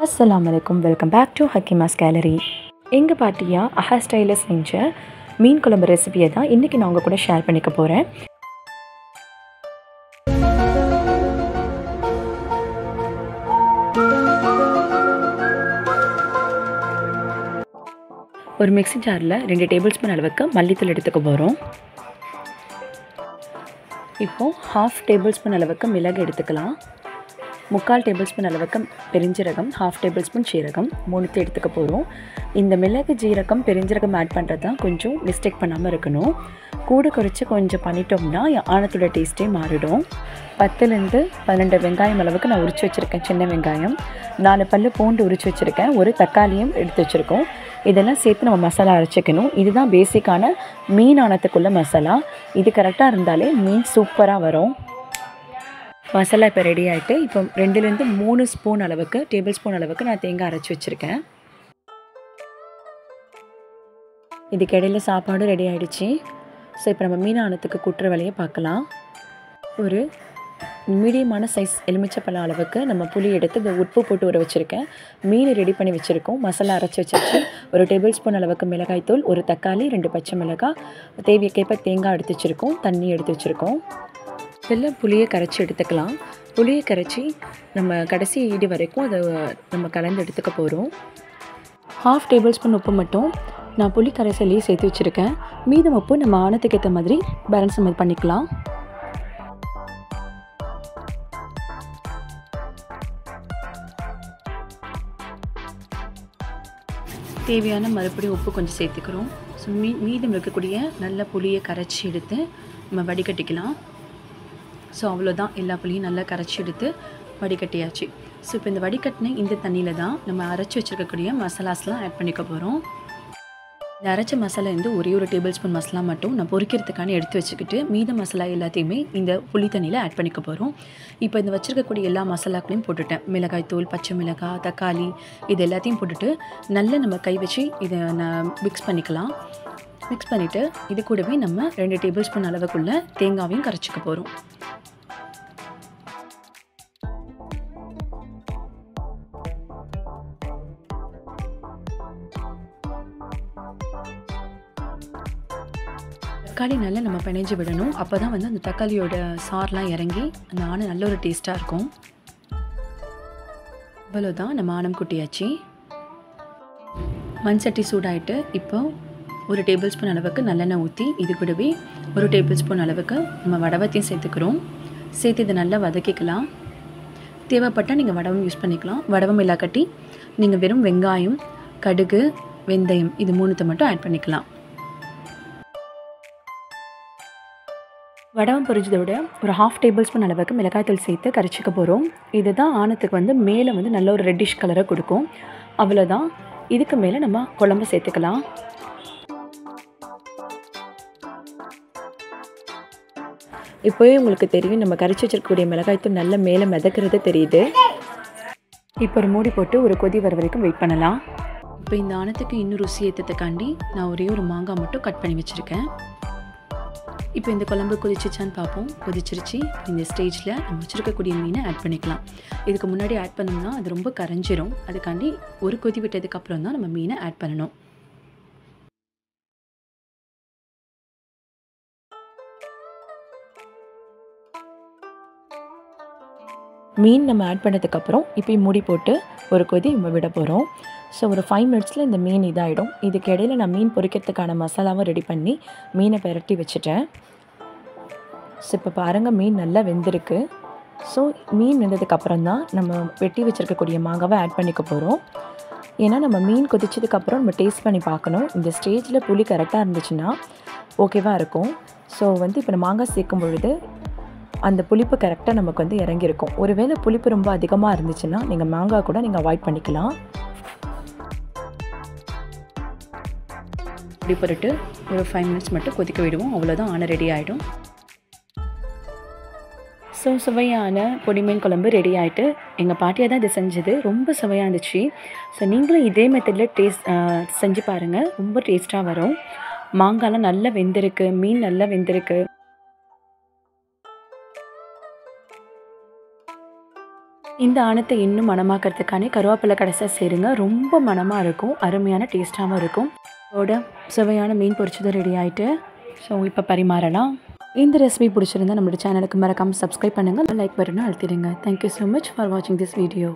அஸ்ஸலாமு அலைக்கும். Welcome back to Hakeema's gallery. எங்கள் பாட்டியா அஹா ஸ்டைலில் செஞ்ச மீன் குழம்பு ரெசிபியை தான் இன்றைக்கி நான் உங்கள் கூட ஷேர் பண்ணிக்க போகிறேன். ஒரு மிக்ஸி ஜாரில் 2 டேபிள் ஸ்பூன் அளவுக்கு மல்லித்தூள் எடுத்துக்க போகிறோம். இப்போது 1/2 டேபிள் ஸ்பூன் அளவுக்கு மிளகு எடுத்துக்கலாம். 3/4 டேபிள் ஸ்பூன் அளவுக்கு பெருஞ்சீரகம், 1/2 டேபிள் ஸ்பூன் சீரகம், 3 எடுத்துக்க போகிறோம். இந்த மிளகு, ஜீரகம், பெருஞ்சீரகம் ஆட் பண்ணுறது தான் கொஞ்சம் மிஸ்டேக் பண்ணாமல் இருக்கணும். கூட குறைச்சி கொஞ்சம் பண்ணிட்டோம்னா ஆனத்தோட டேஸ்ட்டே மாறிடும். 10லேருந்து 12 வெங்காயம் அளவுக்கு நான் உரித்து வச்சுருக்கேன். சின்ன வெங்காயம், 4 பல்லு பூண்டு உரித்து வச்சுருக்கேன். ஒரு தக்காளியும் எடுத்து வச்சுருக்கோம். இதெல்லாம் சேர்த்து நம்ம மசாலா அரைச்சிக்கணும். இதுதான் பேசிக்கான மீன் ஆனத்துக்குள்ள மசாலா. இது கரெக்டாக இருந்தாலே மீன் சூப்பராக வரும். மசாலா இப்போ ரெடி ஆகிட்டு, இப்போ 2லேருந்து 3 ஸ்பூன் அளவுக்கு, டேபிள் ஸ்பூன் அளவுக்கு நான் தேங்காய் அரைச்சி வச்சுருக்கேன். இதுக்கு இடையில் சாப்பாடு ரெடி ஆகிடுச்சு. ஸோ இப்போ நம்ம மீன் ஆனத்துக்கு குட்டுற வேலையை பார்க்கலாம். ஒரு மீடியமான சைஸ் எலுமிச்சப்பழம் அளவுக்கு நம்ம புளி எடுத்து இந்த உப்பு போட்டு ஊற வச்சுருக்கேன். மீன் ரெடி பண்ணி வச்சுருக்கோம். மசாலா அரைச்சி வச்சாச்சு. ஒரு டேபிள் ஸ்பூன் அளவுக்கு மிளகாய்த்தூள், ஒரு தக்காளி, 2 பச்சை மிளகாய், தேவைக்கேற்ப தேங்காய் எடுத்து வச்சுருக்கோம், தண்ணி எடுத்து வச்சுருக்கோம். இதில் புளியை கரைச்சி எடுத்துக்கலாம். புளியை கரைச்சி நம்ம கடைசி ஈடு வரைக்கும் அதை நம்ம கலந்து எடுத்துக்க போகிறோம். 1/2 டேபிள் ஸ்பூன் உப்பு மட்டும் நான் புளி கரைசலையே சேர்த்து வச்சுருக்கேன். மீதம் உப்பு நம்ம ஆனத்துக்கு ஏற்ற மாதிரி பேலன்ஸ் மாதிரி பண்ணிக்கலாம். தேவையான மறுபடியும் உப்பு கொஞ்சம் சேர்த்துக்கிறோம். ஸோ மீதம் இருக்கக்கூடிய நல்ல புளியை கரைச்சி எடுத்து நம்ம வடிகட்டிக்கலாம். ஸோ அவ்வளோதான், எல்லா புளியும் நல்லா கரைச்சி எடுத்து வடிகட்டியாச்சு. ஸோ இப்போ இந்த வடிகட்டின இந்த தண்ணியில் தான் நம்ம அரைச்சி வச்சுருக்கக்கூடிய மசாலாஸ்லாம் ஆட் பண்ணிக்க போகிறோம். இந்த அரைச்ச மசாலா வந்து ஒரு டேபிள் ஸ்பூன் மசாலா மட்டும் நான் பொரிக்கிறதுக்கான எடுத்து வச்சுக்கிட்டு மீத மசாலா எல்லாத்தையுமே இந்த புளி தண்ணியில் ஆட் பண்ணிக்க போகிறோம். இப்போ இந்த வச்சுருக்கக்கூடிய எல்லா மசாலாக்களையும் போட்டுட்டேன். மிளகாய்த்தூள், பச்சை மிளகாய், தக்காளி, இது எல்லாத்தையும் போட்டுட்டு நல்லா நம்ம கை வச்சு இதை நான் மிக்ஸ் பண்ணிக்கலாம். மிக்ஸ் பண்ணிவிட்டு இது கூடவே நம்ம 2 டேபிள் ஸ்பூன் அளவுக்குள்ள தேங்காவையும் கரைச்சிக்க போகிறோம். தக்காளி நல்லா நம்ம பிணைஞ்சு விடணும். அப்போ தான் வந்து அந்த தக்காளியோட சாரெலாம் இறங்கி அந்த ஆணம் நல்ல ஒரு டேஸ்ட்டாக இருக்கும். இவ்வளோதான், நம்ம ஆணம் குட்டியாச்சு. மண் சட்டி சூடாயிட்டு இப்போ ஒரு டேபிள் ஸ்பூன் அளவுக்கு நல்லெண்ணெய் ஊற்றி இது கூடவே ஒரு டேபிள் ஸ்பூன் அளவுக்கு நம்ம வடவத்தையும் சேர்த்துக்கிறோம். சேர்த்து இதை நல்லா வதக்கிக்கலாம். தேவைப்பட்டால் நீங்கள் வடவம் யூஸ் பண்ணிக்கலாம். வடவம் இல்லாக்கட்டி நீங்கள் வெறும் வெங்காயம், கடுகு, வெந்தயம் இது 3 மட்டும் ஆட் பண்ணிக்கலாம். வடவம் பொரிஞ்சதை விட ஒரு 1/2 டேபிள் ஸ்பூன் அளவுக்கு மிளகாய்த்தூள் சேர்த்து கரைச்சிக்க போகிறோம். இதுதான் ஆனத்துக்கு வந்து மேலே வந்து நல்ல ஒரு ரெட்டிஷ் கலரை கொடுக்கும். அவ்வளோதான். இதுக்கு மேலே நம்ம குழம்பு சேர்த்துக்கலாம். இப்போவே உங்களுக்கு தெரியும், நம்ம கரைச்சி வச்சிருக்கக்கூடிய மிளகாய்த்தூள் நல்ல மேலே மிதக்கிறது தெரியுது. இப்போ ஒரு மூடி போட்டு ஒரு கொதி வர வரைக்கும் வெயிட் பண்ணலாம். இப்போ இந்த ஆனத்துக்கு இன்னும் ருசி ஏற்றத்துக்காண்டி நான் ஒரே ஒரு மாங்காய் மட்டும் கட் பண்ணி வச்சுருக்கேன். இப்போ இந்த குழம்பு கொதிச்சிச்சான்னு பார்ப்போம். கொதிச்சிருச்சு. இந்த ஸ்டேஜில் நம்ம வச்சுருக்கக்கூடிய மீனை ஆட் பண்ணிக்கலாம். இதுக்கு முன்னாடி ஆட் பண்ணோம்னா அது ரொம்ப கரைஞ்சிரும். அதுக்காண்டி ஒரு கொதி விட்டதுக்கப்புறம் தான் நம்ம மீனை ஆட் பண்ணணும். மீன் நம்ம ஆட் பண்ணதுக்கப்புறம் இப்போயும் மூடி போட்டு ஒரு கொதி நம்ம விட போகிறோம். ஸோ ஒரு 5 மினிட்ஸில் இந்த மீன் இதாகிடும். இதுக்கு இடையில் நான் மீன் பொரிக்கிறதுக்கான மசாலாவும் ரெடி பண்ணி மீனை பெரட்டி வச்சுட்டேன். ஸோ இப்போ பாருங்கள், மீன் நல்லா வெந்திருக்கு. ஸோ மீன் வெந்ததுக்கப்புறம் தான் நம்ம வெட்டி வச்சுருக்கக்கூடிய மாங்காவை ஆட் பண்ணிக்க போகிறோம். ஏன்னா நம்ம மீன் கொதிச்சதுக்கப்புறம் நம்ம டேஸ்ட் பண்ணி பார்க்கணும். இந்த ஸ்டேஜில் புளி கரெக்டாக இருந்துச்சுன்னா ஓகேவாக இருக்கும். ஸோ வந்து இப்போ மாங்காய் சேர்க்கும் பொழுது அந்த புளிப்பு கரெக்டாக நமக்கு வந்து இறங்கியிருக்கும். ஒருவேளை புளிப்பு ரொம்ப அதிகமாக இருந்துச்சுன்னா நீங்கள் மாங்காய் கூட நீங்கள் அவாய்ட் பண்ணிக்கலாம். இப்படி போட்டு ஒரு 5 மினிட்ஸ் மட்டும் கொதிக்க விடுவோம். அவ்வளோதான், ஆன ரெடி ஆகிடும். ஸோ சுவையான பொடிமீன் குழம்பு ரெடி ஆகிட்டு, எங்கள் பாட்டியாக தான் இது செஞ்சது. ரொம்ப சுவையாக இருந்துச்சு. ஸோ நீங்களும் இதே மெத்தடில் செஞ்சு பாருங்கள். ரொம்ப டேஸ்ட்டாக வரும். மாங்காய்லாம் நல்லா வெந்திருக்கு, மீன் நல்லா வெந்திருக்கு. இந்த ஆணத்தை இன்னும் மணமாக்கிறதுக்கான கருவேப்பிலை கடைசியாக சேருங்க. ரொம்ப மணமாக இருக்கும், அருமையான டேஸ்ட்டாகவும் இருக்கும். அதோட சுவையான மீன் பொரிச்சது ரெடி ஆகிட்டு. ஸோ இப்போ பரிமாறலாம். இந்த ரெசிபி பிடிச்சிருந்தா நம்மளோட சேனலுக்கு மறக்காமல் சப்ஸ்கிரைப் பண்ணுங்கள், லைக் பட்டனை அழுத்திடுங்க. தேங்க்யூ ஸோ மச் ஃபார் வாட்சிங் திஸ் வீடியோ.